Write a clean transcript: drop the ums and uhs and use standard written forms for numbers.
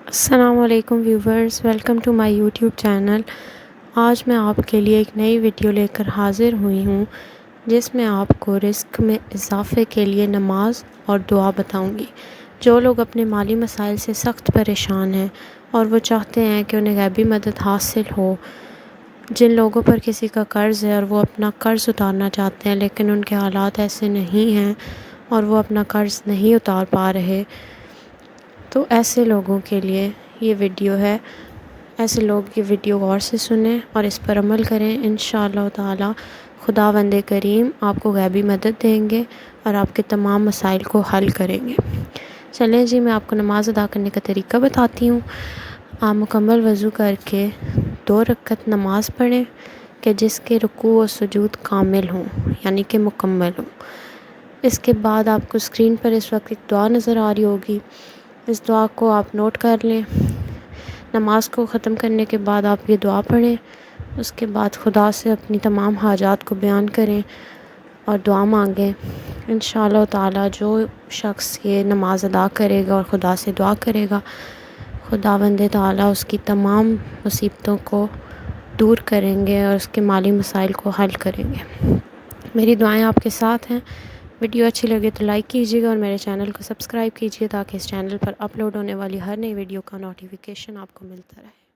السلام علیکم viewers, welcome to my YouTube channel. آج میں آپ کے لیے ایک نئی ویڈیو لے کر حاضر ہوئی ہوں جس میں آپ کو رزق میں اضافے کے لیے نماز اور دعا بتاؤں گی۔ جو لوگ اپنے مالی مسائل سے سخت پریشان ہیں اور وہ چاہتے ہیں کہ انہیں غیبی مدد حاصل ہو، جن لوگوں پر کسی کا قرض ہے اور وہ اپنا قرض اتارنا چاہتے ہیں لیکن ان کے حالات ایسے نہیں ہیں اور وہ اپنا قرض نہیں اتار پا رہے، تو ایسے لوگوں کے لیے یہ ویڈیو ہے۔ ایسے لوگ یہ ویڈیو غور سے سنیں اور اس پر عمل کریں۔ انشاءاللہ تعالی خداوند کریم آپ کو غیبی مدد دیں گے اور آپ کے تمام مسائل کو حل کریں گے۔ چلیں جی، میں آپ کو نماز ادا کرنے کا طریقہ بتاتی ہوں۔ آپ مکمل وضو کر کے 2 رکعت نماز پڑھیں کہ جس کے رکوع و سجود کامل ہوں، یعنی کہ مکمل ہوں۔ اس کے بعد آپ کو اسکرین پر اس وقت ایک دعا نظر آ رہی ہوگی، اس دعا کو آپ نوٹ کر لیں۔ نماز کو ختم کرنے کے بعد آپ یہ دعا پڑھیں، اس کے بعد خدا سے اپنی تمام حاجات کو بیان کریں اور دعا مانگیں۔ انشاءاللہ تعالی جو شخص یہ نماز ادا کرے گا اور خدا سے دعا کرے گا، خداوند تعالی اس کی تمام مصیبتوں کو دور کریں گے اور اس کے مالی مسائل کو حل کریں گے۔ میری دعائیں آپ کے ساتھ ہیں۔ ویڈیو اچھی لگے تو لائک کیجیے گا اور میرے چینل کو سبسکرائب کیجیے تاکہ اس چینل پر اپلوڈ ہونے والی ہر نئی ویڈیو کا نوٹیفیکیشن آپ کو ملتا رہے۔